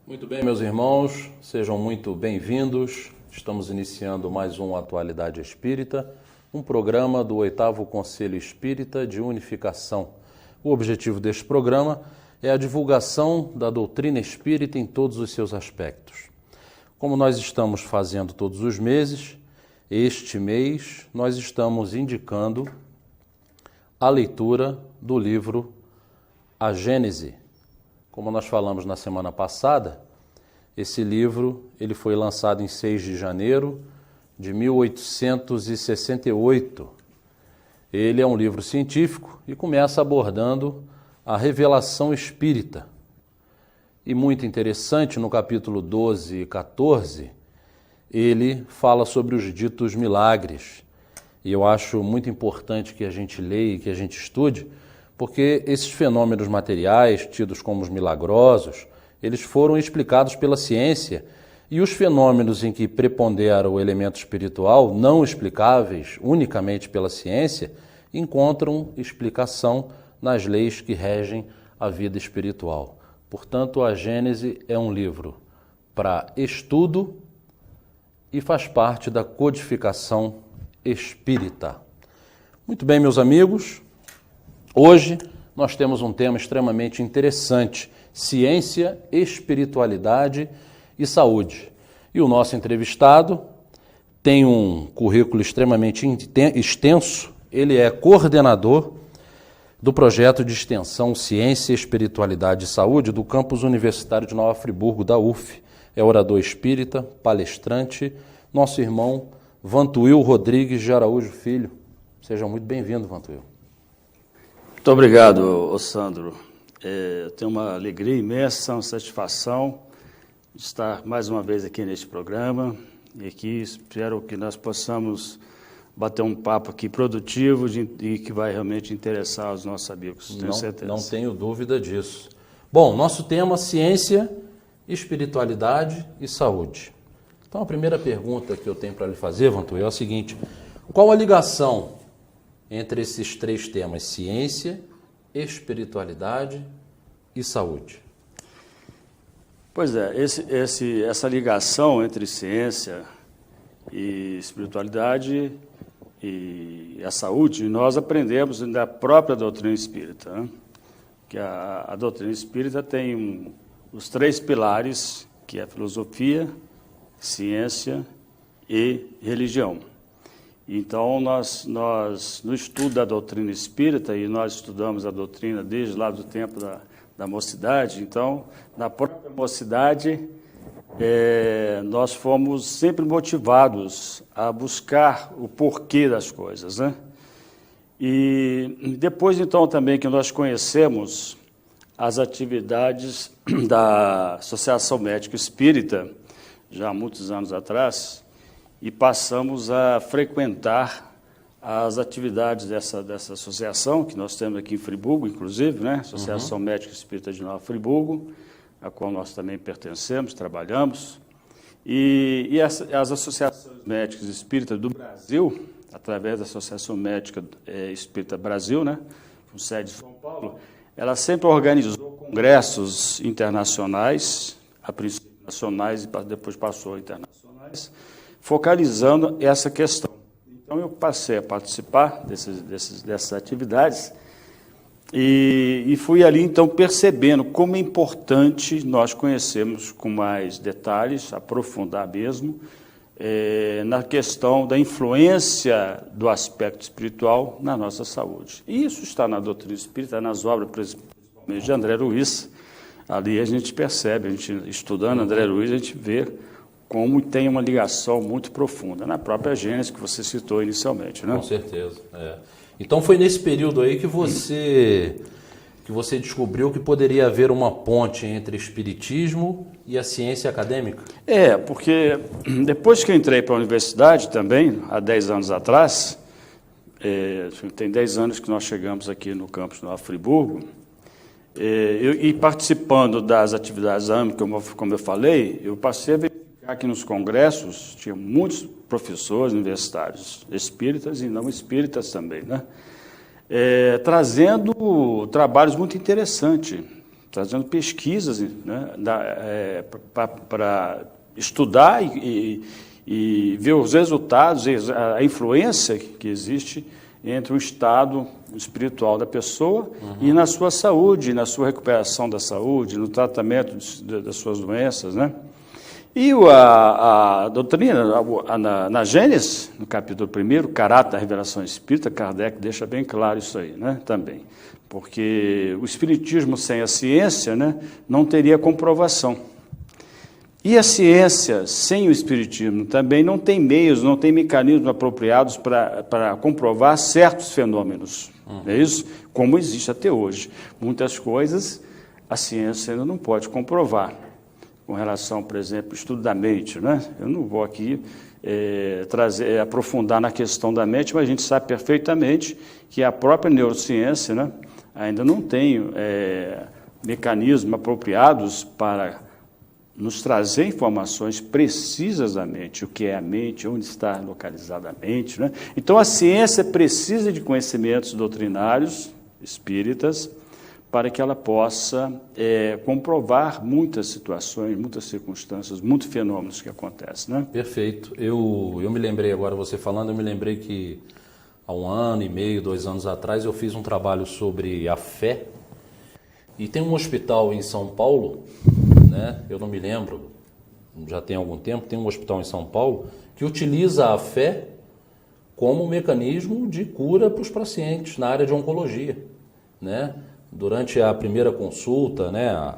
Muito bem, meus irmãos, sejam muito bem-vindos. Estamos iniciando mais um Atualidade Espírita, um programa do 8º Conselho Espírita de Unificação. O objetivo deste programa é a divulgação da doutrina espírita em todos os seus aspectos. Como nós estamos fazendo todos os meses, este mês nós estamos indicando a leitura do livro A Gênese. Como nós falamos na semana passada, esse livro ele foi lançado em 6 de janeiro de 1868. Ele é um livro científico e começa abordando a revelação espírita. E muito interessante, no capítulo 12 e 14, ele fala sobre os ditos milagres. E eu acho muito importante que a gente leia e que a gente estude, porque esses fenômenos materiais, tidos como os milagrosos, eles foram explicados pela ciência, e os fenômenos em que prepondera o elemento espiritual, não explicáveis unicamente pela ciência, encontram explicação nas leis que regem a vida espiritual. Portanto, a Gênese é um livro para estudo e faz parte da codificação espírita. Muito bem, meus amigos. Hoje nós temos um tema extremamente interessante: ciência, espiritualidade e saúde. E o nosso entrevistado tem um currículo extremamente extenso. Ele é coordenador do projeto de extensão Ciência, Espiritualidade e Saúde do campus universitário de Nova Friburgo, da UF. É orador espírita, palestrante, nosso irmão Vantuil Rodrigues de Araújo Filho. Seja muito bem-vindo, Vantuil. Muito obrigado, Sandro. Eu tenho uma alegria imensa, uma satisfação de estar mais uma vez aqui neste programa e aqui espero que nós possamos bater um papo aqui produtivo e que vai realmente interessar os nossos amigos, tenho certeza. Não tenho dúvida disso. Bom, nosso tema: ciência, espiritualidade e saúde. Então, a primeira pergunta que eu tenho para lhe fazer, Vantuil, é a seguinte: qual a ligação entre esses três temas, ciência, espiritualidade e saúde? Pois é, essa ligação entre ciência e espiritualidade e a saúde, nós aprendemos da própria doutrina espírita, né? Que a doutrina espírita tem os três pilares, que é a filosofia, ciência e religião. Então, nós no estudo da doutrina espírita, e nós estudamos a doutrina desde lá do tempo da mocidade, então, na própria mocidade, nós fomos sempre motivados a buscar o porquê das coisas, né? E depois, então, também que nós conhecemos as atividades da Associação Médica Espírita, já há muitos anos atrás, e passamos a frequentar as atividades dessa associação, que nós temos aqui em Friburgo, inclusive, né? Associação Médica Espírita de Nova Friburgo, a qual nós também pertencemos, trabalhamos. E as associações médicas espíritas do Brasil, através da Associação Médica Espírita Brasil, né? Com sede em São Paulo, ela sempre organizou congressos internacionais, a princípio nacionais e depois passou a internacionais, focalizando essa questão. Então, eu passei a participar dessas atividades e fui ali, então, percebendo como é importante nós conhecermos com mais detalhes, aprofundar mesmo, na questão da influência do aspecto espiritual na nossa saúde. E isso está na doutrina espírita, nas obras, principalmente de André Luiz. Ali a gente percebe, a gente estudando André Luiz, a gente vê como tem uma ligação muito profunda na própria Gênese que você citou inicialmente, né? Com certeza. Então foi nesse período aí que você que você descobriu que poderia haver uma ponte entre espiritismo e a ciência acadêmica? Porque depois que eu entrei para a universidade também, há 10 anos atrás, tem 10 anos que nós chegamos aqui no campus Nova Friburgo, e participando das atividades AME, como eu falei, eu passei a verificar que nos congressos tinha muitos professores universitários, espíritas e não espíritas também, né? Trazendo trabalhos muito interessantes, trazendo pesquisas, né, para estudar e ver os resultados, a influência que existe entre o estado espiritual da pessoa e na sua saúde, na sua recuperação da saúde, no tratamento das suas doenças, né? E a doutrina, na Gênesis, no capítulo 1, caráter da revelação espírita, Kardec deixa bem claro isso aí, né, também. Porque o espiritismo sem a ciência, né, não teria comprovação. E a ciência sem o espiritismo também não tem meios, não tem mecanismos apropriados para comprovar certos fenômenos. É isso? Como existe até hoje. Muitas coisas a ciência ainda não pode comprovar. Com relação, por exemplo, ao estudo da mente, né? Eu não vou aqui aprofundar na questão da mente, mas a gente sabe perfeitamente que a própria neurociência, né, ainda não tem mecanismos apropriados para nos trazer informações precisas da mente, o que é a mente, onde está localizada a mente, né? Então, a ciência precisa de conhecimentos doutrinários, espíritas, para que ela possa comprovar muitas situações, muitas circunstâncias, muitos fenômenos que acontecem, né? Perfeito. Eu me lembrei agora, você falando, eu me lembrei que há 1 ano e meio, 2 anos atrás, eu fiz um trabalho sobre a fé, e tem um hospital em São Paulo, né? Eu não me lembro, já tem algum tempo, tem um hospital em São Paulo que utiliza a fé como mecanismo de cura para os pacientes na área de oncologia, né? Durante a primeira consulta, né,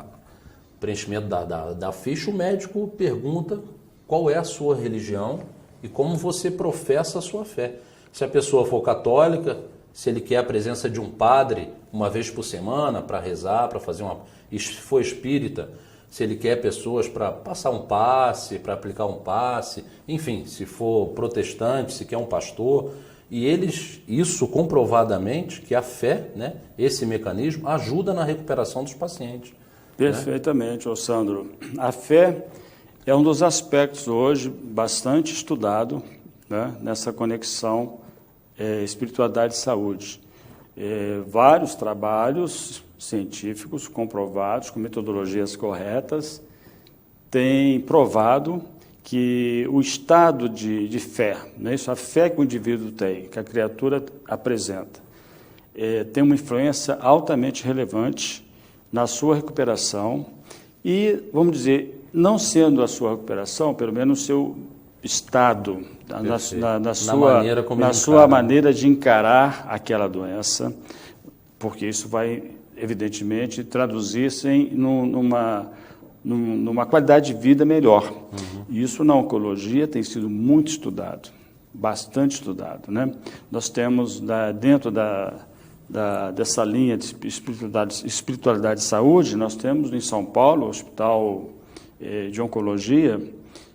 preenchimento da ficha, o médico pergunta qual é a sua religião e como você professa a sua fé. Se a pessoa for católica, se ele quer a presença de um padre uma vez por semana para rezar, para fazer se for espírita, se ele quer pessoas para passar um passe, para aplicar um passe, enfim, se for protestante, se quer um pastor. E isso comprovadamente, que a fé, né, esse mecanismo, ajuda na recuperação dos pacientes. Perfeitamente, né? Sandro. A fé é um dos aspectos hoje bastante estudado, né, nessa conexão espiritualidade e saúde. Vários trabalhos científicos comprovados, com metodologias corretas, têm provado que o estado de fé, né, isso, a fé que o indivíduo tem, que a criatura apresenta, tem uma influência altamente relevante na sua recuperação e, vamos dizer, não sendo a sua recuperação, pelo menos o seu estado, na sua maneira de encarar aquela doença, porque isso vai, evidentemente, traduzir-se numa qualidade de vida melhor. Isso na oncologia tem sido muito estudado, bastante estudado, né? Nós temos, dentro dessa linha de espiritualidade e saúde, nós temos em São Paulo, o Hospital de Oncologia,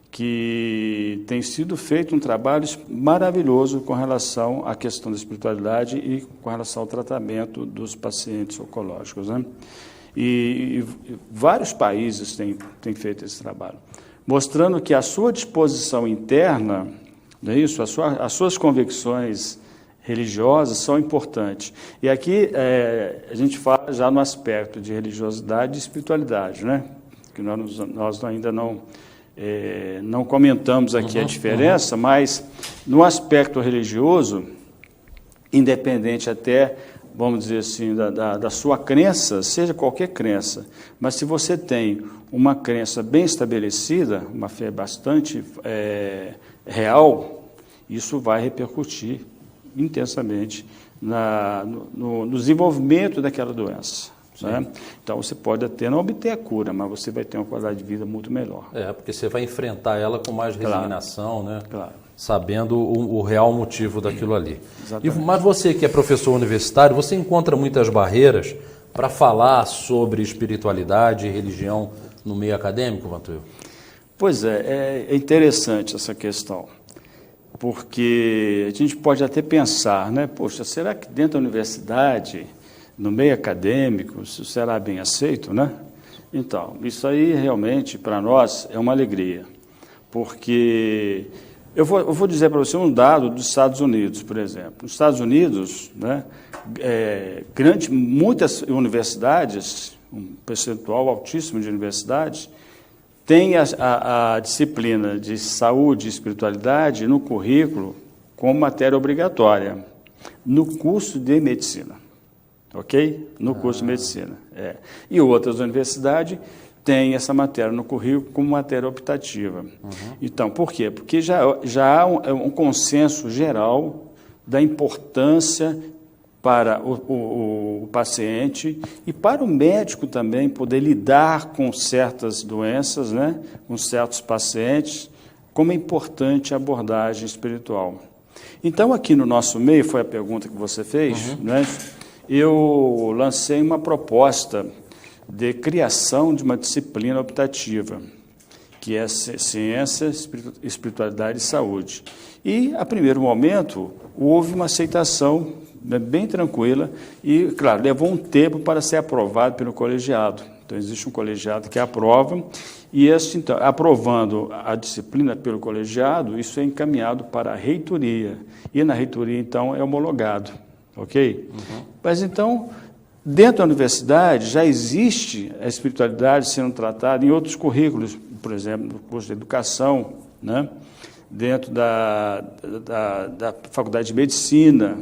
que tem sido feito um trabalho maravilhoso com relação à questão da espiritualidade e com relação ao tratamento dos pacientes oncológicos, né? E vários países têm feito esse trabalho, mostrando que a sua disposição interna, não é isso? As suas convicções religiosas são importantes. E aqui a gente fala já no aspecto de religiosidade e espiritualidade, né? Que nós ainda não comentamos aqui a diferença, mas no aspecto religioso, independente até, vamos dizer assim, da sua crença, seja qualquer crença, mas se você tem uma crença bem estabelecida, uma fé bastante real, isso vai repercutir intensamente no desenvolvimento daquela doença. Né? Então, você pode até não obter a cura, mas você vai ter uma qualidade de vida muito melhor. Porque você vai enfrentar ela com mais resignação, né? Claro. Sabendo o real motivo daquilo ali. Mas você que é professor universitário, você encontra muitas barreiras para falar sobre espiritualidade e religião no meio acadêmico, Vantuil? Pois é interessante essa questão, porque a gente pode até pensar, né? Poxa, será que dentro da universidade, no meio acadêmico, isso será bem aceito, né? Então, isso aí realmente para nós é uma alegria, porque eu vou dizer para você um dado dos Estados Unidos, por exemplo. Nos Estados Unidos, né, muitas universidades, um percentual altíssimo de universidades, tem a disciplina de saúde e espiritualidade no currículo como matéria obrigatória, no curso de medicina. Ok? No curso de medicina. E outras universidades têm essa matéria no currículo como matéria optativa. Então, por quê? Porque já há um consenso geral da importância para o paciente e para o médico também poder lidar com certas doenças, né, com certos pacientes, como é importante a abordagem espiritual. Então, aqui no nosso meio, foi a pergunta que você fez, né, eu lancei uma proposta de criação de uma disciplina optativa, que é ciência, espiritualidade e saúde. E, a primeiro momento, houve uma aceitação bem tranquila e, claro, levou um tempo para ser aprovado pelo colegiado. Então, existe um colegiado que aprova e, então, aprovando a disciplina pelo colegiado, isso é encaminhado para a reitoria. E, na reitoria, então, é homologado. Ok? Mas, então, dentro da universidade já existe a espiritualidade sendo tratada em outros currículos, por exemplo, no curso de educação, né? Dentro da Faculdade de Medicina,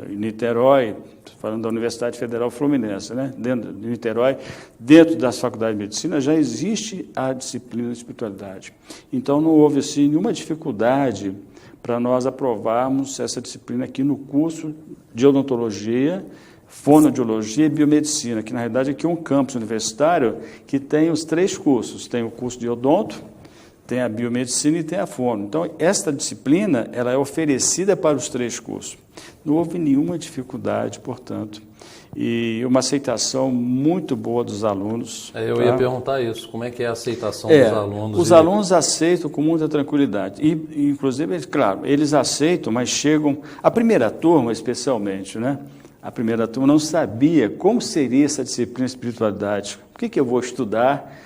em Niterói, falando da Universidade Federal Fluminense, né? Dentro de Niterói, dentro das faculdades de medicina, já existe a disciplina de espiritualidade. Então, não houve assim, nenhuma dificuldade para nós aprovarmos essa disciplina aqui no curso de odontologia, fonoaudiologia e biomedicina, que na realidade aqui é um campus universitário que tem os 3 cursos. Tem o curso de odonto, tem a biomedicina e tem a fono. Então, esta disciplina ela é oferecida para os 3 cursos. Não houve nenhuma dificuldade, portanto, e uma aceitação muito boa dos alunos. Eu ia perguntar isso, como é que é a aceitação dos alunos? Os alunos aceitam com muita tranquilidade. E, inclusive, claro, eles aceitam, mas chegam... A primeira turma, especialmente, né? A primeira turma não sabia como seria essa disciplina de espiritualidade. O que eu vou estudar,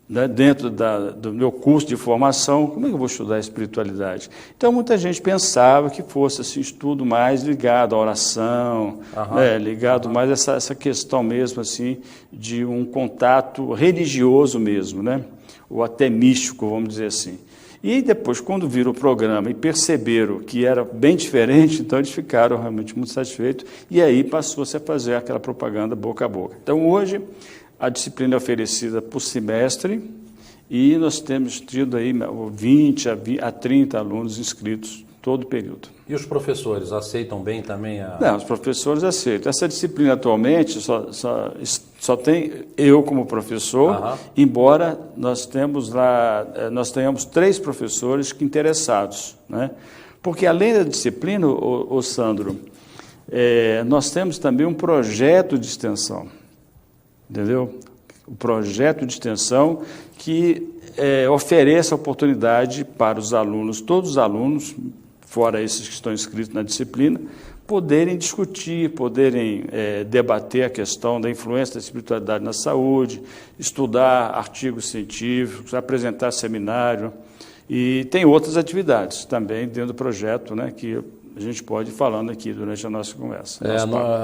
né, dentro do meu curso de formação? Como é que eu vou estudar a espiritualidade? Então, muita gente pensava que fosse assim, estudo mais ligado à oração, né, ligado mais a essa questão mesmo assim, de um contato religioso mesmo, né, ou até místico, vamos dizer assim. E depois, quando viram o programa e perceberam que era bem diferente, então eles ficaram realmente muito satisfeitos e aí passou-se a fazer aquela propaganda boca a boca. Então, hoje, a disciplina é oferecida por semestre e nós temos tido aí 20 a 30 alunos inscritos todo o período. E os professores aceitam bem também a... Não, os professores aceitam. Essa disciplina atualmente só tem eu como professor, embora nós tenhamos 3 professores interessados, né? Porque além da disciplina, Sandro, nós temos também um projeto de extensão, entendeu? O projeto de extensão que oferece a oportunidade para os alunos, todos os alunos, fora esses que estão inscritos na disciplina, poderem discutir, poderem debater a questão da influência da espiritualidade na saúde, estudar artigos científicos, apresentar seminário, e tem outras atividades também dentro do projeto, né, que a gente pode ir falando aqui durante a nossa conversa.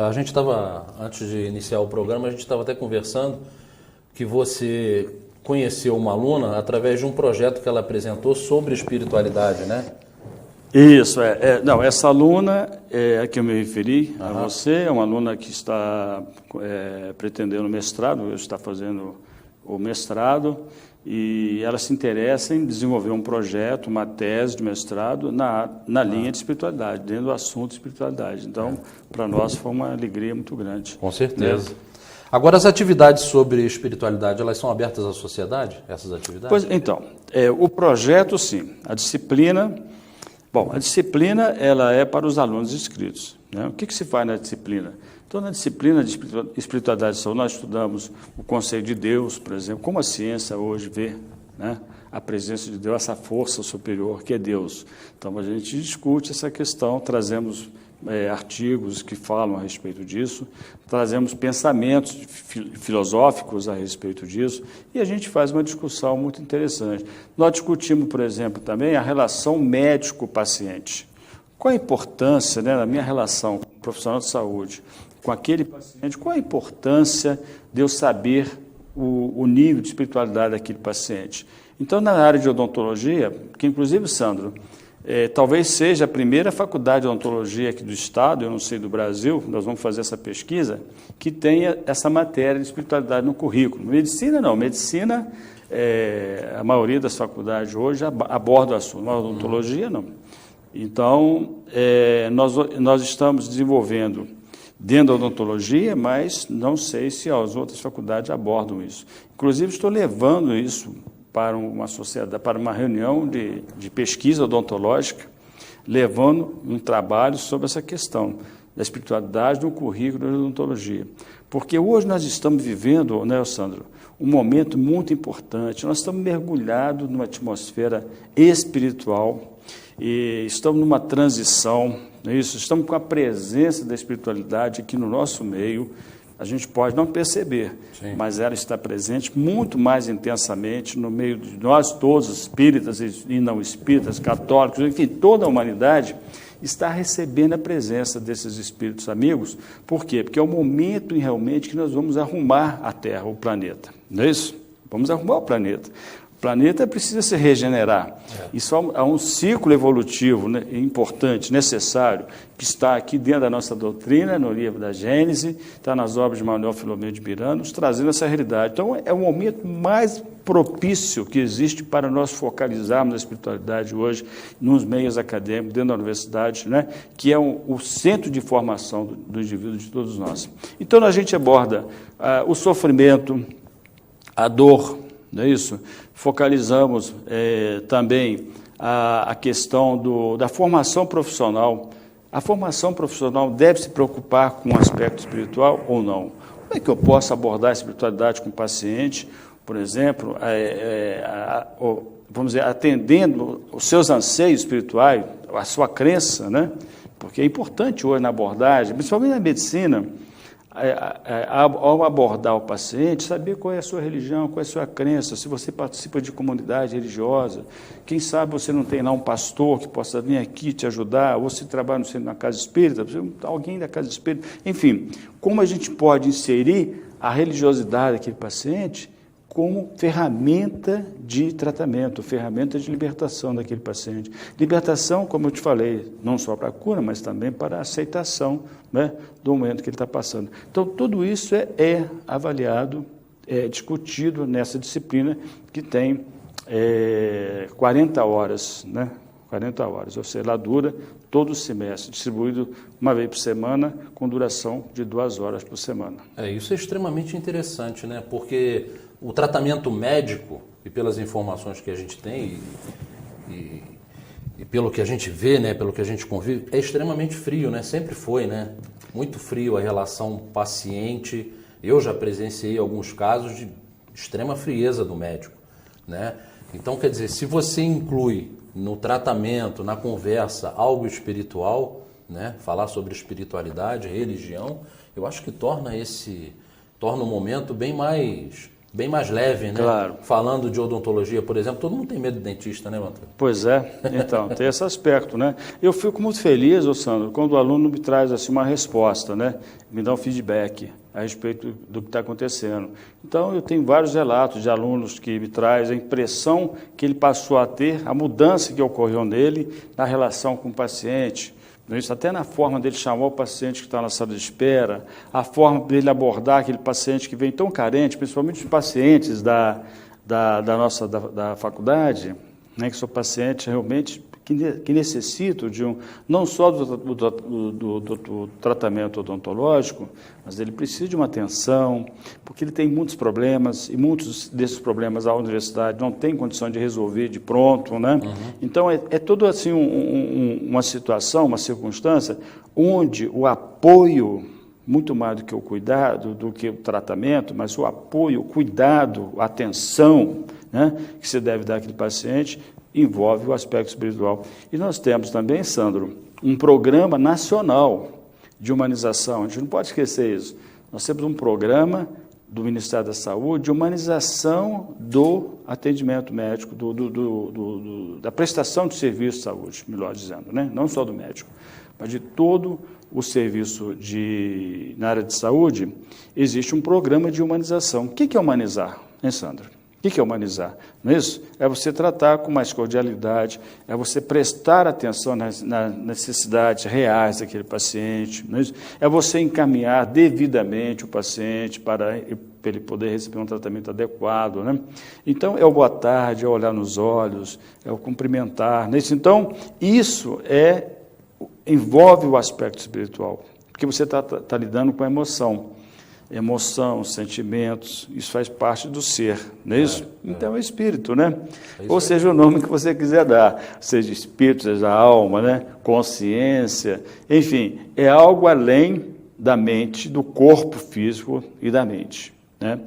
A gente estava, antes de iniciar o programa, a gente estava até conversando que você conheceu uma aluna através de um projeto que ela apresentou sobre espiritualidade, né? Isso, não, essa aluna a que eu me referi a você, é uma aluna que está pretendendo mestrado, está fazendo o mestrado, e ela se interessa em desenvolver um projeto, uma tese de mestrado na linha de espiritualidade, dentro do assunto de espiritualidade. Então, para nós foi uma alegria muito grande. Com certeza. Né? Agora, as atividades sobre espiritualidade, elas são abertas à sociedade, essas atividades? Pois, então, o projeto, sim. A disciplina ela é para os alunos inscritos. né? O que se faz na disciplina? Então, na disciplina de espiritualidade e saúde, nós estudamos o conceito de Deus, por exemplo, como a ciência hoje vê, né, a presença de Deus, essa força superior que é Deus. Então, a gente discute essa questão, trazemos artigos que falam a respeito disso, trazemos pensamentos filosóficos a respeito disso, e a gente faz uma discussão muito interessante. Nós discutimos, por exemplo, também a relação médico-paciente. Qual a importância, né, da minha relação com o profissional de saúde, com aquele paciente, qual a importância de eu saber o nível de espiritualidade daquele paciente? Então, na área de odontologia, que inclusive, Sandro, talvez seja a primeira faculdade de odontologia aqui do Estado, eu não sei do Brasil, nós vamos fazer essa pesquisa, que tenha essa matéria de espiritualidade no currículo. Medicina, não. Medicina, a maioria das faculdades hoje aborda o assunto, mas odontologia, não. Então, nós estamos desenvolvendo dentro da odontologia, mas não sei se as outras faculdades abordam isso. Inclusive, estou levando isso para uma sociedade, para uma reunião de pesquisa odontológica, levando um trabalho sobre essa questão da espiritualidade no currículo da odontologia. Porque hoje nós estamos vivendo, né, Sandro, um momento muito importante. Nós estamos mergulhados numa atmosfera espiritual e estamos numa transição, não é isso? Estamos com a presença da espiritualidade aqui no nosso meio. A gente pode não perceber, sim, mas ela está presente muito mais intensamente no meio de nós todos, espíritas e não espíritas, católicos, enfim, toda a humanidade está recebendo a presença desses espíritos amigos. Por quê? Porque é o momento realmente que nós vamos arrumar a Terra, o planeta. Não é isso? Vamos arrumar o planeta. O planeta precisa se regenerar. Isso há um ciclo evolutivo, né, importante, necessário, que está aqui dentro da nossa doutrina, no livro da Gênese, está nas obras de Manuel Filomeno de Miranda, nos trazendo essa realidade. Então, é o momento mais propício que existe para nós focalizarmos a espiritualidade hoje nos meios acadêmicos, dentro da universidade, né, que é o centro de formação do indivíduo, de todos nós. Então, a gente aborda o sofrimento, a dor, não é isso? Focalizamos também a questão da formação profissional. A formação profissional deve se preocupar com o aspecto espiritual ou não? Como é que eu posso abordar a espiritualidade com o paciente, por exemplo, vamos dizer, atendendo os seus anseios espirituais, a sua crença, né? Porque é importante hoje na abordagem, principalmente na medicina, ao abordar o paciente, saber qual é a sua religião, qual é a sua crença, se você participa de comunidade religiosa, quem sabe você não tem lá um pastor que possa vir aqui te ajudar, ou se trabalha no centro da casa espírita, alguém da casa espírita, enfim, como a gente pode inserir a religiosidade daquele paciente como ferramenta de tratamento, ferramenta de libertação daquele paciente. Libertação, como eu te falei, não só para a cura, mas também para a aceitação, né, do momento que ele está passando. Então, tudo isso é avaliado, discutido nessa disciplina que tem 40 horas, né? 40 horas, ou seja, ela dura todo o semestre, distribuído uma vez por semana, com duração de 2 horas por semana. Isso é extremamente interessante, né? Porque o tratamento médico, e pelas informações que a gente tem, e pelo que a gente vê, né, pelo que a gente convive, é extremamente frio, né? Sempre foi, né? Muito frio a relação paciente. Eu já presenciei alguns casos de extrema frieza do médico, né? Então, quer dizer, se você inclui no tratamento, na conversa, algo espiritual, né? Falar sobre espiritualidade, religião, eu acho que torna o momento bem mais leve, né? Claro. Falando de odontologia, por exemplo, todo mundo tem medo de dentista, né, Walter? Pois é, então, tem esse aspecto, né? Eu fico muito feliz, Sandro, quando o aluno me traz assim, uma resposta, né? Me dá um feedback a respeito do que está acontecendo. Então, eu tenho vários relatos de alunos que me trazem a impressão que ele passou a ter, a mudança que ocorreu nele na relação com o paciente, isso, até na forma dele chamar o paciente que está na sala de espera, a forma dele abordar aquele paciente que vem tão carente, principalmente os pacientes da faculdade, né, que são pacientes realmente que necessitam não só do tratamento odontológico, mas ele precisa de uma atenção, porque ele tem muitos problemas, e muitos desses problemas a universidade não tem condição de resolver de pronto, né? Então, é toda assim, uma situação, uma circunstância, onde o apoio, muito mais do que o cuidado, do que o tratamento, mas o apoio, o cuidado, a atenção, né, que se deve dar àquele paciente, envolve o aspecto espiritual. E nós temos também, Sandro, um programa nacional de humanização. A gente não pode esquecer isso. Nós temos um programa do Ministério da Saúde de humanização do atendimento médico, da prestação de serviço de saúde, melhor dizendo, né? Não só do médico, mas de todo o serviço na área de saúde. Existe um programa de humanização. O que é humanizar, hein, Sandro? O que é humanizar? Não é isso? É você tratar com mais cordialidade, é você prestar atenção nas necessidades reais daquele paciente, não é isso? É você encaminhar devidamente o paciente para ele poder receber um tratamento adequado, né? Então, é o boa tarde, é o olhar nos olhos, é o cumprimentar, não é isso? Então, isso envolve o aspecto espiritual, porque você está lidando com a emoção, sentimentos, isso faz parte do ser, não é isso? Então é espírito, né? Ou seja, o nome que você quiser dar, seja espírito, seja alma, né? Consciência, enfim, é algo além da mente, do corpo físico e da mente, né?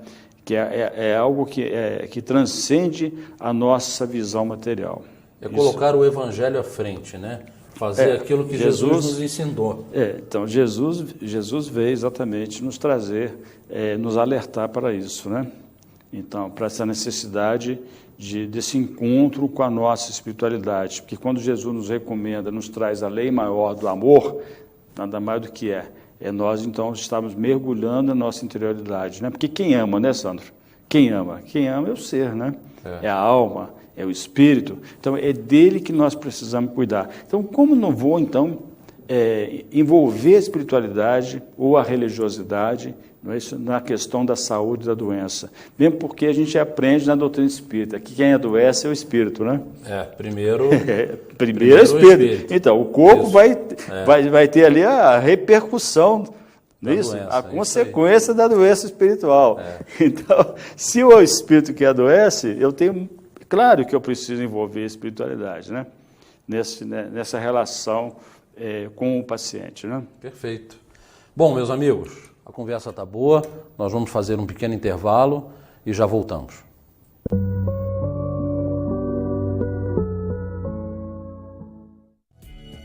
Que é algo que transcende a nossa visão material. É colocar o evangelho à frente, né? Fazer aquilo que Jesus nos ensinou. Então, Jesus veio exatamente nos trazer, nos alertar para isso, né? Então, para essa necessidade desse encontro com a nossa espiritualidade. Porque quando Jesus nos recomenda, nos traz a lei maior do amor, nada mais do que nós, então, estamos mergulhando na nossa interioridade, né? Porque quem ama, né, Sandro? Quem ama? Quem ama é o ser, né? É a alma, é o espírito. Então, é dele que nós precisamos cuidar. Então, como não vou, então, envolver a espiritualidade ou a religiosidade, não é isso, na questão da saúde e da doença? Mesmo porque a gente aprende na doutrina espírita que quem adoece é o espírito, né? Primeiro é o espírito. Então, o corpo vai ter ali a repercussão, não é isso? A consequência da doença espiritual. Então, se o espírito que adoece, claro que eu preciso envolver a espiritualidade, né? Nessa relação com o paciente, né? Perfeito. Bom, meus amigos, a conversa está boa, nós vamos fazer um pequeno intervalo e já voltamos.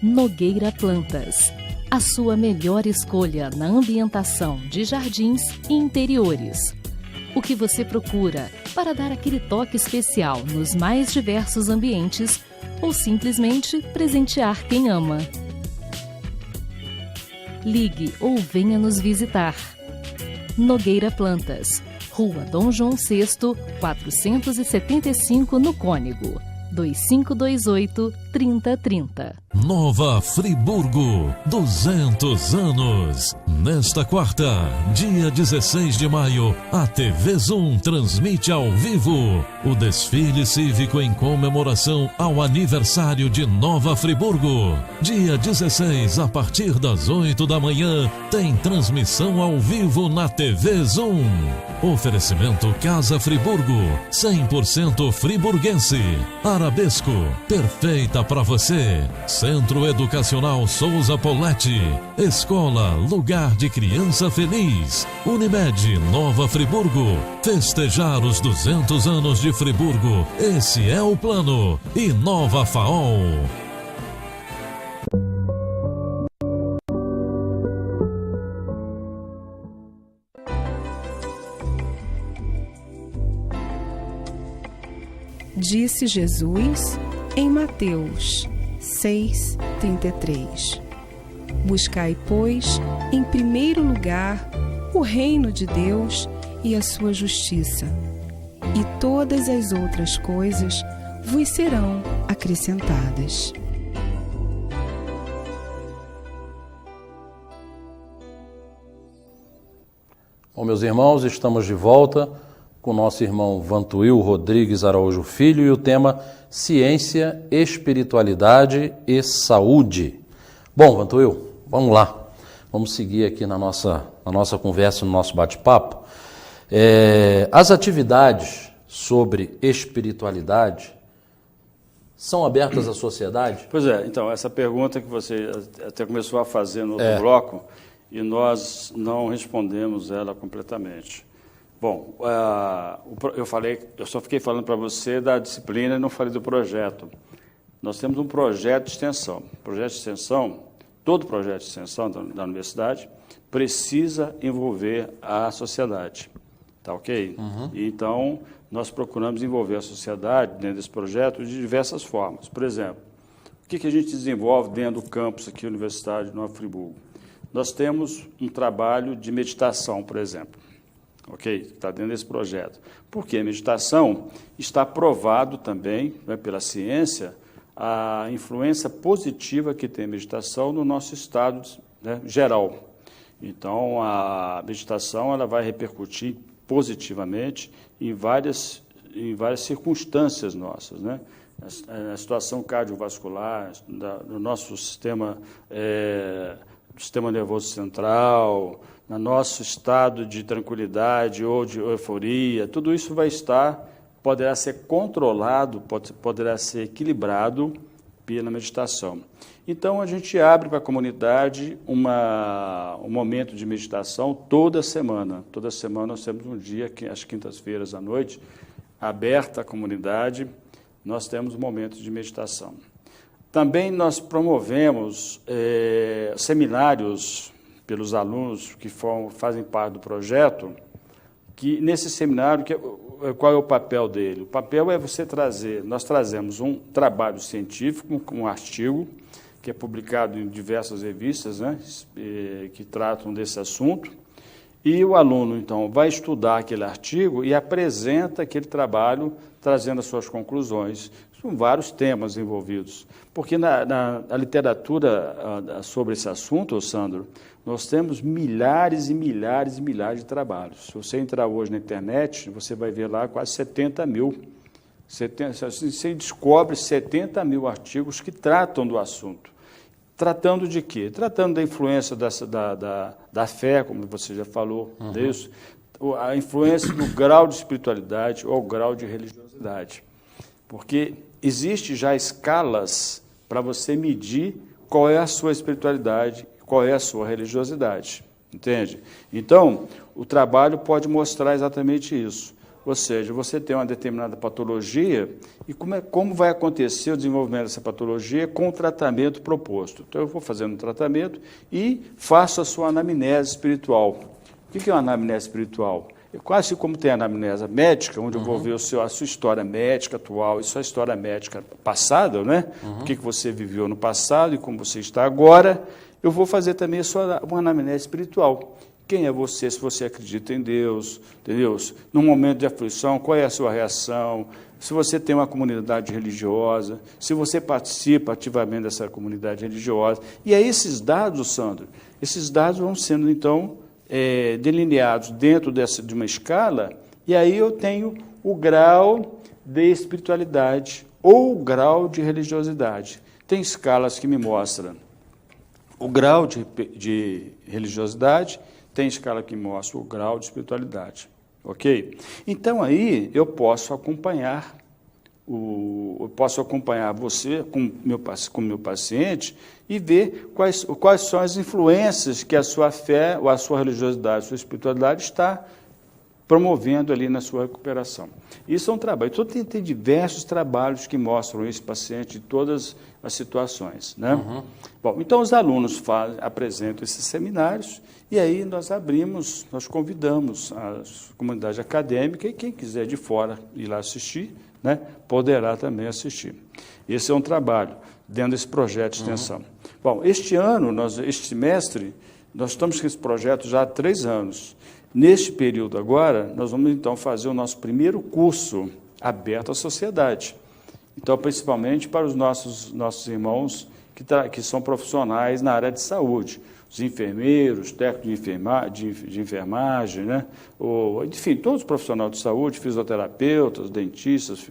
Nogueira Plantas, a sua melhor escolha na ambientação de jardins e interiores. O que você procura para dar aquele toque especial nos mais diversos ambientes ou simplesmente presentear quem ama. Ligue ou venha nos visitar. Nogueira Plantas, Rua Dom João VI, 475, no Cônego. 2528-3030. Nova Friburgo, 200 anos. Nesta quarta, dia 16 de maio, a TV Zoom transmite ao vivo o desfile cívico em comemoração ao aniversário de Nova Friburgo. Dia 16, a partir das 8 da manhã, tem transmissão ao vivo na TV Zoom. Oferecimento Casa Friburgo, 100% friburguense. Arabesco, perfeita para você. Centro Educacional Souza Poletti. Escola Lugar de Criança Feliz. Unimed Nova Friburgo. Festejar os 200 anos de Friburgo. Esse é o plano. E Nova Faol. Disse Jesus em Mateus 6:33: Buscai, pois, em primeiro lugar o reino de Deus e a sua justiça, e todas as outras coisas vos serão acrescentadas. Bom, meus irmãos, estamos de volta com o nosso irmão Vantuil Rodrigues Araújo Filho e o tema Ciência, Espiritualidade e Saúde. Bom, Vantuil, vamos lá. Vamos seguir aqui na nossa conversa, no nosso bate-papo. As atividades sobre espiritualidade são abertas à sociedade? Pois é, então, essa pergunta que você até começou a fazer no outro bloco, e nós não respondemos ela completamente. Bom, eu só fiquei falando para você da disciplina e não falei do projeto. Nós temos um projeto de extensão. Todo projeto de extensão da universidade precisa envolver a sociedade. Tá ok? Uhum. Então, nós procuramos envolver a sociedade dentro desse projeto de diversas formas. Por exemplo, o que a gente desenvolve dentro do campus aqui universitário de Nova Friburgo? Nós temos um trabalho de meditação, por exemplo. Ok? Está dentro desse projeto. Porque a meditação está provado também, né, pela ciência, a influência positiva que tem a meditação no nosso estado, né, geral. Então, a meditação ela vai repercutir positivamente em várias circunstâncias nossas, né? A situação cardiovascular, do nosso sistema nervoso central, no nosso estado de tranquilidade ou de euforia, tudo isso poderá ser controlado, poderá ser equilibrado pela meditação. Então, a gente abre para a comunidade um momento de meditação toda semana. Toda semana nós temos um dia, às quintas-feiras à noite, aberta à comunidade, nós temos um momento de meditação. Também nós promovemos seminários pelos alunos que fazem parte do projeto, que nesse seminário, qual é o papel dele? O papel é nós trazemos um trabalho científico, um artigo, que é publicado em diversas revistas, né, que tratam desse assunto, e o aluno, então, vai estudar aquele artigo e apresenta aquele trabalho, trazendo as suas conclusões. São vários temas envolvidos, porque na literatura sobre esse assunto, Sandro, nós temos milhares e milhares e milhares de trabalhos. Se você entrar hoje na internet, você vai ver lá quase 70 mil. Você descobre 70 mil artigos que tratam do assunto. Tratando de quê? Tratando da influência da fé, como você já falou, disso, a influência do grau de espiritualidade ou grau de religiosidade. Porque existe já escalas para você medir qual é a sua espiritualidade, qual é a sua religiosidade. Entende? Então, o trabalho pode mostrar exatamente isso. Ou seja, você tem uma determinada patologia e como vai acontecer o desenvolvimento dessa patologia com o tratamento proposto. Então, eu vou fazendo um tratamento e faço a sua anamnese espiritual. O que é uma anamnese espiritual? É quase como tem a anamnese médica, onde eu vou ver a sua história médica atual e sua história médica passada, né? O que você viveu no passado e como você está agora. Eu vou fazer também uma anamnese espiritual. Quem é você, se você acredita em Deus, entendeu? Num momento de aflição, qual é a sua reação? Se você tem uma comunidade religiosa, se você participa ativamente dessa comunidade religiosa. E aí esses dados, Sandro, esses dados vão sendo, então, delineados dentro de uma escala, e aí eu tenho o grau de espiritualidade ou o grau de religiosidade. Tem escalas que me mostram o grau de religiosidade, tem escala que mostra o grau de espiritualidade, ok? Então, aí eu posso acompanhar você com meu paciente e ver quais são as influências que a sua fé, ou a sua religiosidade, a sua espiritualidade está promovendo ali na sua recuperação. Isso é um trabalho. Então, tem diversos trabalhos que mostram esse paciente em todas as situações, né? Bom, então os alunos apresentam esses seminários e aí nós convidamos a comunidade acadêmica e quem quiser de fora ir lá assistir, né, poderá também assistir. Esse é um trabalho dentro desse projeto de extensão. Bom, este semestre, nós estamos com esse projeto já há 3 anos. Neste período agora, nós vamos então fazer o nosso primeiro curso aberto à sociedade. Então, principalmente para os nossos irmãos que são profissionais na área de saúde. Os enfermeiros, técnicos de enfermagem, né? Enfim, todos os profissionais de saúde, fisioterapeutas, dentistas,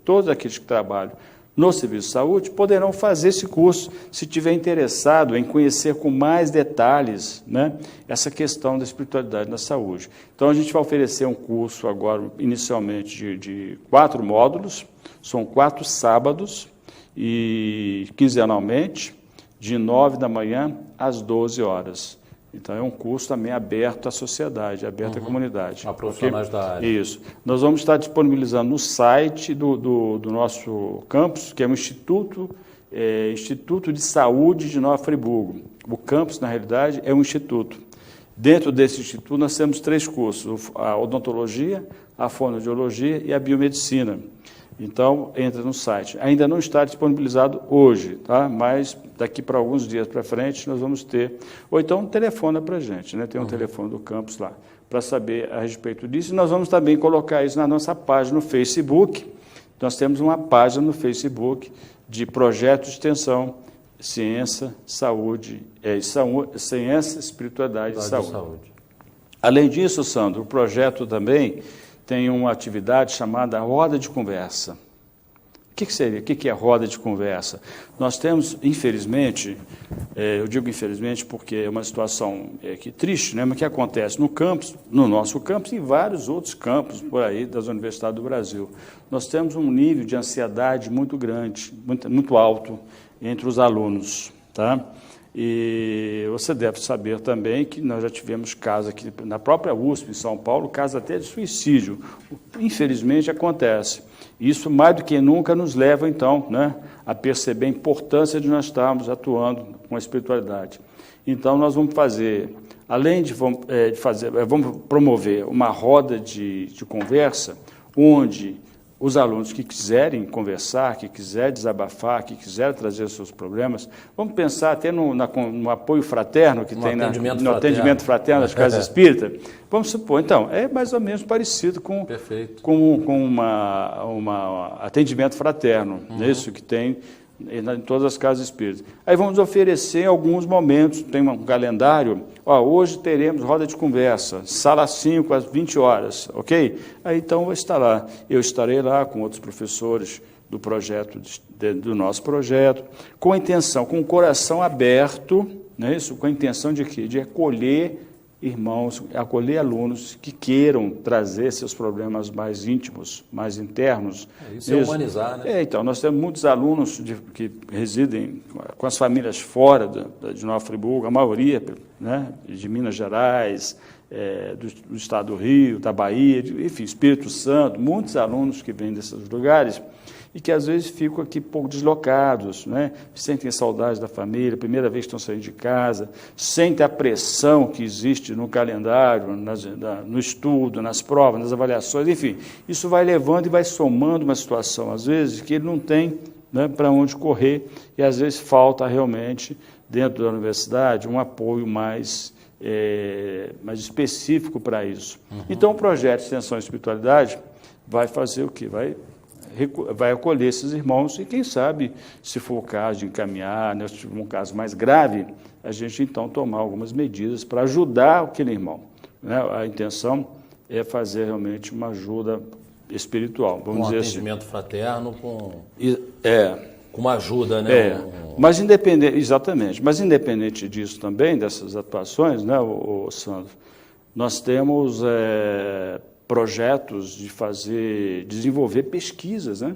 todos aqueles que trabalham no serviço de saúde poderão fazer esse curso, se tiver interessado em conhecer com mais detalhes, né, essa questão da espiritualidade na saúde. Então, a gente vai oferecer um curso agora, inicialmente, de 4 módulos, são 4 sábados, e quinzenalmente, de 9 da manhã às 12 horas. Então, é um curso também aberto à sociedade, aberto à comunidade. A profissionais da área. Isso. Nós vamos estar disponibilizando no site do nosso campus, que é o Instituto de Saúde de Nova Friburgo. O campus, na realidade, é um instituto. Dentro desse instituto, nós temos 3 cursos, a odontologia, a fonoaudiologia e a biomedicina. Então, entra no site. Ainda não está disponibilizado hoje, tá? Mas daqui para alguns dias para frente nós vamos ter. Ou então telefona para a gente, né? Tem um telefone do campus lá, para saber a respeito disso. E nós vamos também colocar isso na nossa página no Facebook. Nós temos uma página no Facebook de projeto de extensão, ciência, saúde, ciência, espiritualidade e saúde. Além disso, Sandro, o projeto também tem uma atividade chamada Roda de Conversa. O que seria? O que é roda de conversa? Nós temos, infelizmente, eu digo infelizmente porque é uma situação triste, né? Mas que acontece no campus, no nosso campus e em vários outros campos por aí das universidades do Brasil. Nós temos um nível de ansiedade muito grande, muito alto entre os alunos, tá? E você deve saber também que nós já tivemos casos aqui na própria USP, em São Paulo, casos até de suicídio. Infelizmente acontece. Isso, mais do que nunca, nos leva, então, né, a perceber a importância de nós estarmos atuando com a espiritualidade. Então, nós vamos fazer, além de vamos promover uma roda de conversa, onde os alunos que quiserem conversar, que quiserem desabafar, que quiserem trazer os seus problemas, vamos pensar até no apoio fraterno que tem no atendimento fraterno das casas espíritas. Vamos supor, então, é mais ou menos parecido com uma atendimento fraterno, isso que tem em todas as casas espíritas. Aí vamos oferecer alguns momentos, tem um calendário, hoje teremos roda de conversa, sala 5 às 20 horas, ok? Aí então eu estarei lá com outros professores do projeto, do nosso projeto, com a intenção, com o coração aberto, né, isso, com a intenção de quê? De acolher irmãos, acolher alunos que queiram trazer seus problemas mais íntimos, mais internos. Isso é humanizar, né? Então, nós temos muitos alunos que residem com as famílias fora de Nova Friburgo, a maioria, né, de Minas Gerais, do estado do Rio, da Bahia, enfim, Espírito Santo, muitos alunos que vêm desses lugares e que às vezes ficam aqui pouco deslocados, né? Sentem saudade da família, primeira vez que estão saindo de casa, sentem a pressão que existe no calendário, no estudo, nas provas, nas avaliações, enfim, isso vai levando e vai somando uma situação, às vezes, que ele não tem, né, para onde correr, e às vezes falta realmente, dentro da universidade, um apoio mais específico para isso. Então, o projeto de extensão e espiritualidade vai fazer o quê? Vai acolher esses irmãos e, quem sabe, se for o caso de encaminhar, né, se tiver um caso mais grave, a gente, então, tomar algumas medidas para ajudar aquele irmão, né? A intenção é fazer realmente uma ajuda espiritual, vamos dizer assim. Um atendimento fraterno com uma ajuda, né? Mas exatamente. Mas independente disso também, dessas atuações, né, Sandro, nós temos projetos de desenvolver pesquisas, né?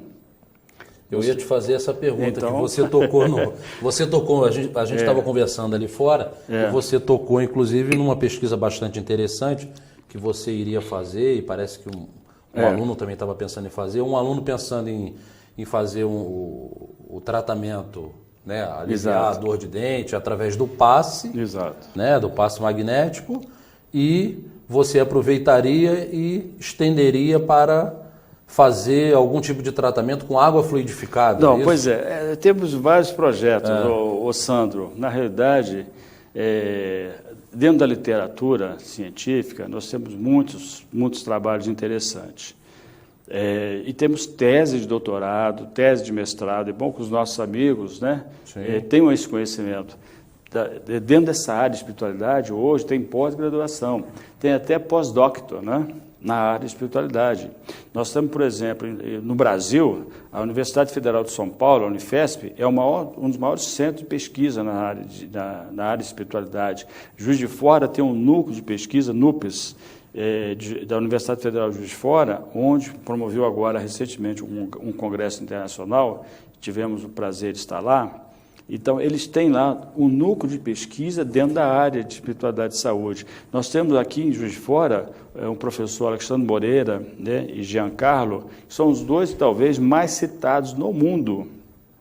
Eu ia te fazer essa pergunta, então, que você tocou, a gente estava conversando ali fora, e você tocou, inclusive, numa pesquisa bastante interessante que você iria fazer, e parece que um aluno também estava pensando em fazer, um aluno pensando em fazer o tratamento, né, aliviar a dor de dente através do passe, né, do passe magnético, e você aproveitaria e estenderia para fazer algum tipo de tratamento com água fluidificada. Não, pois temos vários projetos, Sandro. Na realidade, dentro da literatura científica, nós temos muitos trabalhos interessantes. E temos tese de doutorado, tese de mestrado. É bom que os nossos amigos, né, tenham esse conhecimento. Dentro dessa área de espiritualidade, hoje tem pós-graduação, tem até pós-doctor, né, na área de espiritualidade. Nós temos, por exemplo, no Brasil, a Universidade Federal de São Paulo, a Unifesp, é um dos maiores centros de pesquisa na área de espiritualidade. Juiz de Fora tem um núcleo de pesquisa, NUPES, da Universidade Federal de Juiz de Fora, onde promoveu agora recentemente um congresso internacional, tivemos o prazer de estar lá. Então, eles têm lá um núcleo de pesquisa dentro da área de espiritualidade e saúde. Nós temos aqui em Juiz de Fora um professor Alexandre Moreira, né, e Giancarlo, que são os dois, talvez, mais citados no mundo,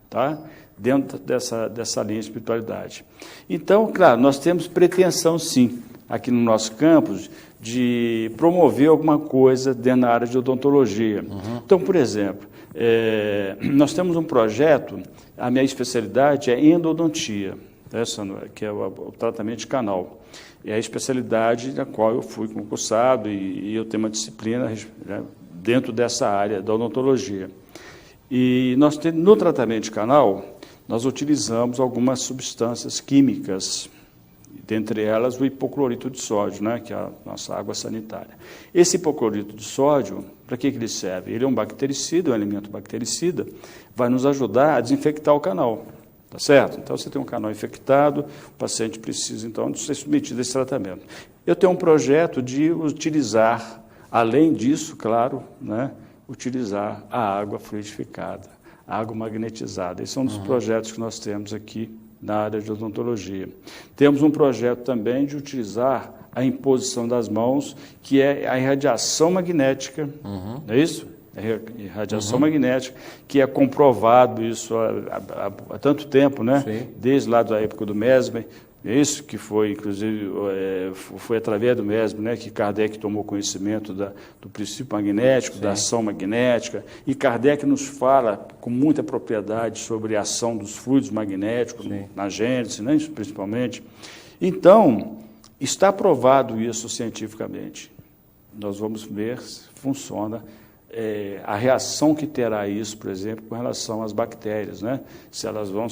tá? Dentro dessa linha de espiritualidade. Então, claro, nós temos pretensão, sim, aqui no nosso campus, de promover alguma coisa dentro da área de odontologia. Então, por exemplo, nós temos um projeto, a minha especialidade é endodontia, que é o tratamento de canal. É a especialidade na qual eu fui concursado e eu tenho uma disciplina, né, dentro dessa área da odontologia. E nós no tratamento de canal, nós utilizamos algumas substâncias químicas, dentre elas o hipoclorito de sódio, né, que é a nossa água sanitária. Esse hipoclorito de sódio, para que ele serve? Ele é um bactericida, um alimento bactericida, vai nos ajudar a desinfectar o canal, tá certo? Então, você tem um canal infectado, o paciente precisa, então, de ser submetido a esse tratamento. Eu tenho um projeto de utilizar, além disso, claro, né, utilizar a água fluidificada, a água magnetizada. Esse é um dos projetos que nós temos aqui na área de odontologia. Temos um projeto também de utilizar a imposição das mãos, que é a irradiação magnética, não é isso? Irradiação magnética, que é comprovado isso há tanto tempo, né? Sim. Desde lá da época do Mesmer, é isso que foi, inclusive, foi através do Mesmer, né, que Kardec tomou conhecimento do princípio magnético, da ação magnética, e Kardec nos fala com muita propriedade sobre a ação dos fluidos magnéticos, na Gênese, né, principalmente. Então, está provado isso cientificamente. Nós vamos ver se funciona a reação que terá isso, por exemplo, com relação às bactérias, né? Se elas vão,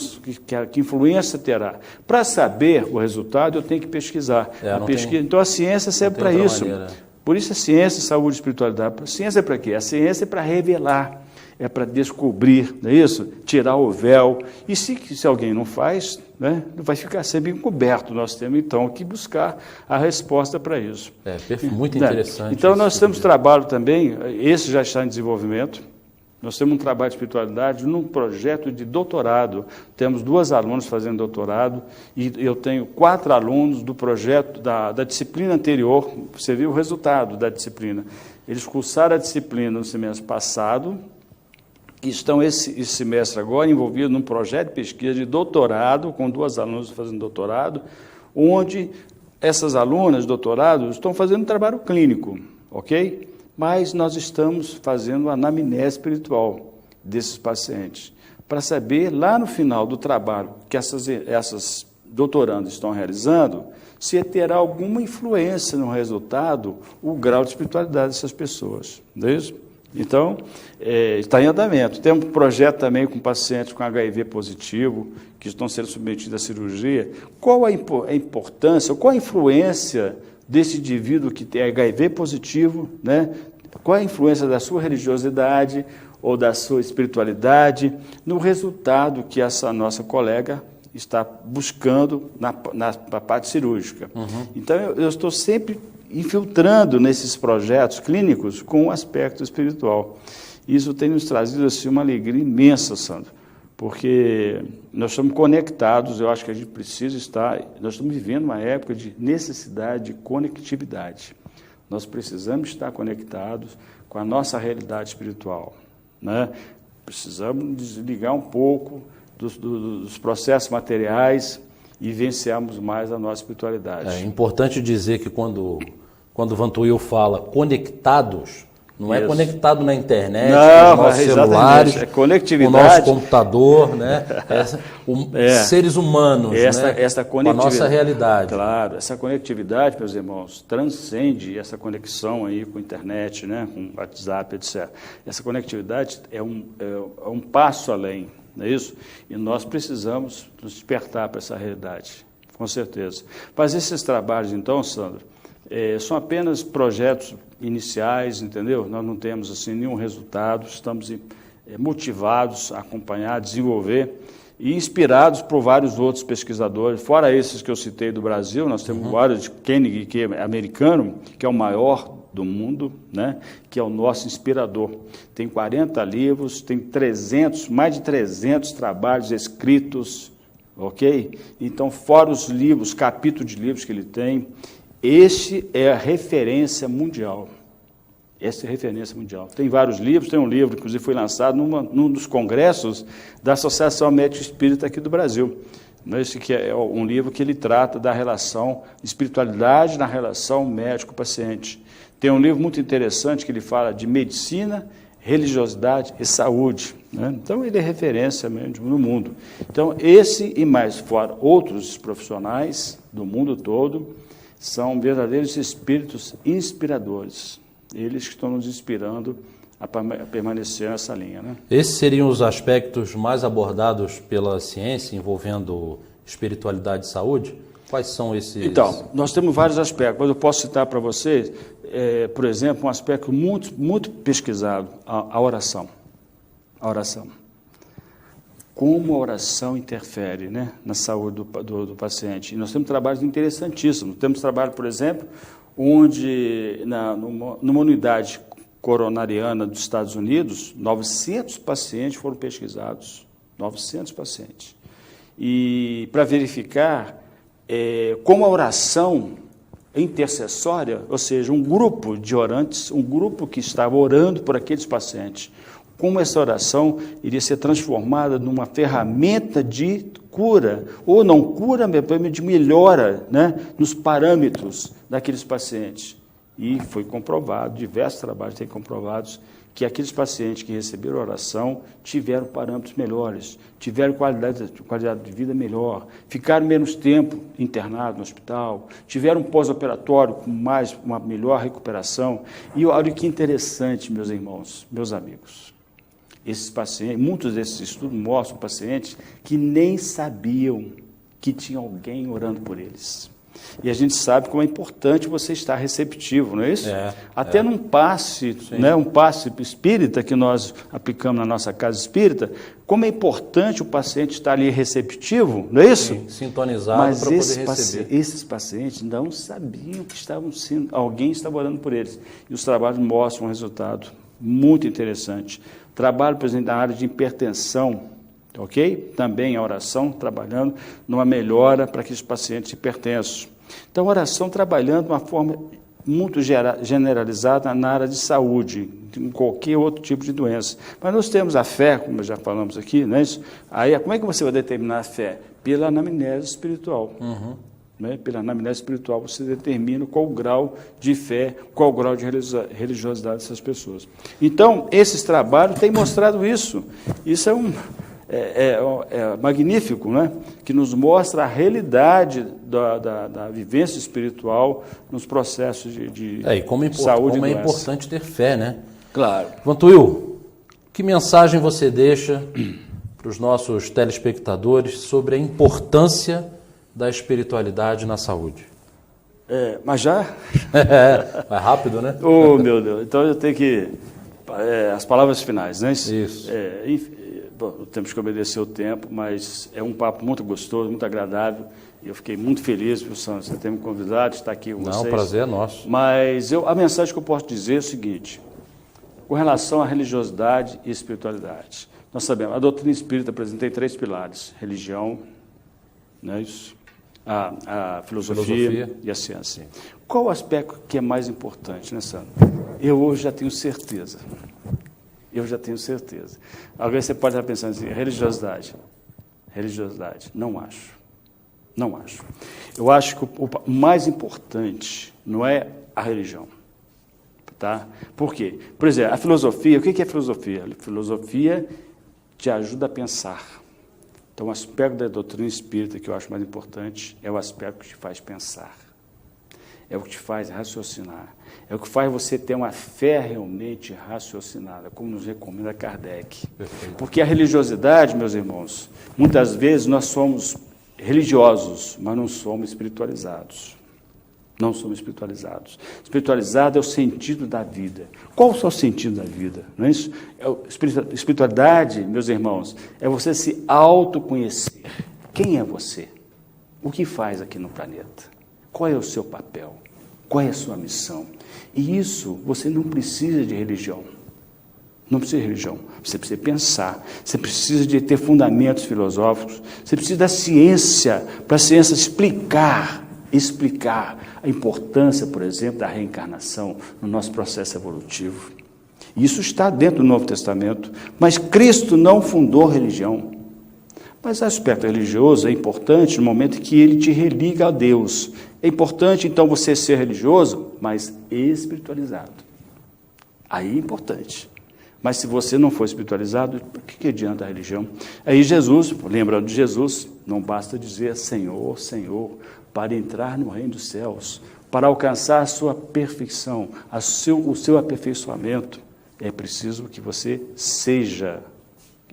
que influência terá. Para saber o resultado, eu tenho que pesquisar. Então, a ciência serve para isso. Por isso, a ciência, saúde e espiritualidade. A ciência é para quê? A ciência é para revelar, é para descobrir, não é isso? Tirar o véu. E se alguém não faz, né, vai ficar sempre encoberto. Nós temos, então, que buscar a resposta para isso. Muito interessante. Então, nós temos trabalho também, esse já está em desenvolvimento. Nós temos um trabalho de espiritualidade num projeto de doutorado. Temos 2 alunos fazendo doutorado e eu tenho 4 alunos do projeto da disciplina anterior. Você viu o resultado da disciplina. Eles cursaram a disciplina no semestre passado, e estão esse semestre agora envolvidos num projeto de pesquisa de doutorado, com 2 alunas fazendo doutorado, onde essas alunas de doutorado estão fazendo trabalho clínico, ok? Mas nós estamos fazendo a anamnese espiritual desses pacientes, para saber, lá no final do trabalho que essas doutorandas estão realizando, se terá alguma influência no resultado, o grau de espiritualidade dessas pessoas, não é isso? Então, está em andamento. Temos um projeto também com pacientes com HIV positivo, que estão sendo submetidos à cirurgia. Qual a importância, qual a influência desse indivíduo que tem HIV positivo, né? Qual a influência da sua religiosidade ou da sua espiritualidade no resultado que essa nossa colega está buscando na parte cirúrgica? Então, eu estou sempre infiltrando nesses projetos clínicos com o aspecto espiritual. Isso tem nos trazido assim, uma alegria imensa, Sandro, porque nós estamos conectados, eu acho que a gente precisa estar, nós estamos vivendo uma época de necessidade de conectividade. Nós precisamos estar conectados com a nossa realidade espiritual, né? Precisamos desligar um pouco dos processos materiais e vivenciarmos mais a nossa espiritualidade. É importante dizer que quando Vantuil fala conectados, Não é Isso. conectado na internet, Não, com os nossos exatamente. celulares, É com o conectividade. nosso computador, né? Seres humanos, Essa com a nossa realidade. Claro, essa conectividade, meus irmãos, transcende essa conexão aí com a internet, né? Com WhatsApp, etc. Essa conectividade é um passo além, não é isso? E nós precisamos nos despertar para essa realidade, com certeza. Mas esses trabalhos, então, Sandro, são apenas projetos iniciais, entendeu? Nós não temos assim nenhum resultado, estamos motivados a acompanhar, desenvolver e inspirados por vários outros pesquisadores, fora esses que eu citei do Brasil, nós temos vários, de Koenig, que é americano, que é o maior do mundo, né? Que é o nosso inspirador. Tem 40 livros, tem mais de 300 trabalhos escritos, ok? Então, fora os livros, capítulos de livros que ele tem, este é a referência mundial. Essa é a referência mundial. Tem vários livros, tem um livro, inclusive foi lançado num dos congressos da Associação Médica Espírita aqui do Brasil. Esse que é um livro que ele trata da relação espiritualidade na relação médico-paciente. Tem um livro muito interessante que ele fala de medicina, religiosidade e saúde, né? Então, ele é referência mesmo no mundo. Então, esse e mais fora outros profissionais do mundo todo são verdadeiros espíritos inspiradores. Eles que estão nos inspirando a permanecer nessa linha, né? Esses seriam os aspectos mais abordados pela ciência envolvendo espiritualidade e saúde? Quais são esses? Então, nós temos vários aspectos, mas eu posso citar para vocês, por exemplo, um aspecto muito pesquisado, a oração. A oração. Como a oração interfere, né, na saúde do paciente. E nós temos trabalhos interessantíssimos. Temos trabalho, por exemplo, onde numa unidade coronariana dos Estados Unidos, 900 pacientes foram pesquisados. 900 pacientes. E para verificar como a oração intercessória, ou seja, um grupo de orantes, um grupo que estava orando por aqueles pacientes, como essa oração iria ser transformada numa ferramenta de cura, ou não cura, mas de melhora, né, nos parâmetros daqueles pacientes. E foi comprovado, diversos trabalhos têm comprovados, que aqueles pacientes que receberam oração tiveram parâmetros melhores, tiveram qualidade de vida melhor, ficaram menos tempo internados no hospital, tiveram um pós-operatório com uma melhor recuperação. E olha que interessante, meus irmãos, meus amigos. Esses pacientes, muitos desses estudos mostram pacientes que nem sabiam que tinha alguém orando por eles. E a gente sabe como é importante você estar receptivo, não é isso? Até num passe, né, um passe espírita que nós aplicamos na nossa casa espírita, como é importante o paciente estar ali receptivo, não é isso? Sim, sintonizado para poder receber. Esses pacientes não sabiam que alguém estava orando por eles. E os trabalhos mostram um resultado muito interessante. Trabalho, por exemplo, na área de hipertensão, ok? Também a oração, trabalhando numa melhora para aqueles pacientes hipertensos. Então, a oração trabalhando de uma forma muito generalizada na área de saúde, em qualquer outro tipo de doença. Mas nós temos a fé, como já falamos aqui, não é isso? Aí, como é que você vai determinar a fé? Pela anamnese espiritual. Né? Pela anamnese espiritual você determina qual o grau de fé, qual o grau de religiosidade dessas pessoas. Então, esses trabalhos têm mostrado isso. Isso é magnífico, né? Que nos mostra a realidade da vivência espiritual nos processos de saúde e doença. É importante ter fé, né? Claro. Vantuil, que mensagem você deixa para os nossos telespectadores sobre a importância da espiritualidade na saúde? Mas já? Vai rápido, né? Oh, meu Deus. Então eu tenho que... as palavras finais, né? Isso. Bom, temos que obedecer o tempo, mas é um papo muito gostoso, muito agradável. E eu fiquei muito feliz, professor, você ter me convidado, estar aqui com vocês. Não, o prazer é nosso. Mas a mensagem que eu posso dizer é o seguinte, com relação à religiosidade e espiritualidade. Nós sabemos, a doutrina espírita apresenta 3 pilares, religião, não é isso? A filosofia e a ciência. Qual o aspecto que é mais importante, né, Sandro? Eu hoje já tenho certeza. Alguém você pode estar pensando assim, religiosidade. Não acho. Eu acho que o mais importante não é a religião. Tá? Por quê? Por exemplo, a filosofia, o que é filosofia? A filosofia te ajuda a pensar. Então, o aspecto da doutrina espírita que eu acho mais importante é o aspecto que te faz pensar. É o que te faz raciocinar. É o que faz você ter uma fé realmente raciocinada, como nos recomenda Kardec. Perfeito. Porque a religiosidade, meus irmãos, muitas vezes nós somos religiosos, mas não somos espiritualizados. Não somos espiritualizados. Espiritualizado é o sentido da vida. Qual é o sentido da vida? Não é isso? Espiritualidade, meus irmãos, é você se autoconhecer. Quem é você? O que faz aqui no planeta? Qual é o seu papel? Qual é a sua missão? E isso você não precisa de religião. Não precisa de religião. Você precisa pensar. Você precisa de ter fundamentos filosóficos. Você precisa da ciência, para a ciência explicar a importância, por exemplo, da reencarnação no nosso processo evolutivo. Isso está dentro do Novo Testamento. Mas Cristo não fundou religião. Mas o aspecto religioso é importante no momento que ele te religa a Deus. É importante, então, você ser religioso, mas espiritualizado. Aí é importante. Mas se você não for espiritualizado, por que adianta a religião? Aí Jesus, lembrando de Jesus, não basta dizer Senhor, Senhor, para entrar no reino dos céus, para alcançar a sua perfeição, o seu aperfeiçoamento. É preciso que você seja,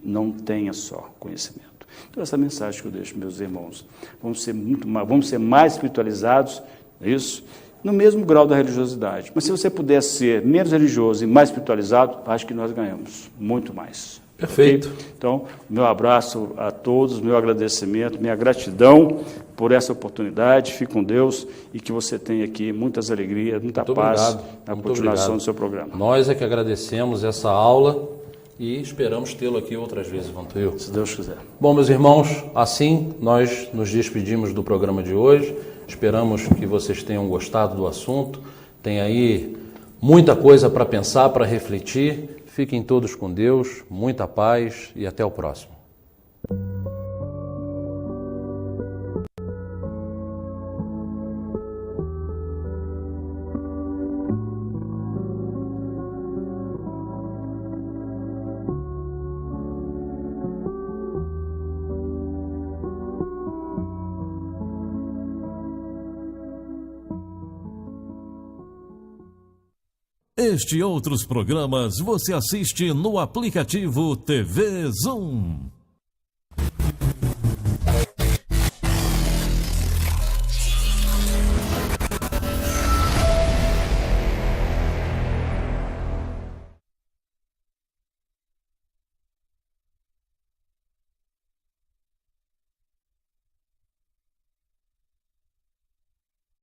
não tenha só conhecimento. Então, essa mensagem que eu deixo, meus irmãos, vamos ser mais espiritualizados, é isso? No mesmo grau da religiosidade. Mas se você puder ser menos religioso e mais espiritualizado, acho que nós ganhamos muito mais. Perfeito. Okay? Então, meu abraço a todos, meu agradecimento, minha gratidão por essa oportunidade. Fique com Deus e que você tenha aqui muitas alegrias, muita paz na continuação do seu programa. Nós é que agradecemos essa aula e esperamos tê-lo aqui outras vezes, Vantuil. Se Deus quiser. Bom, meus irmãos, assim nós nos despedimos do programa de hoje. Esperamos que vocês tenham gostado do assunto. Tem aí muita coisa para pensar, para refletir. Fiquem todos com Deus, muita paz e até o próximo. Este e outros programas você assiste no aplicativo TV Zoom.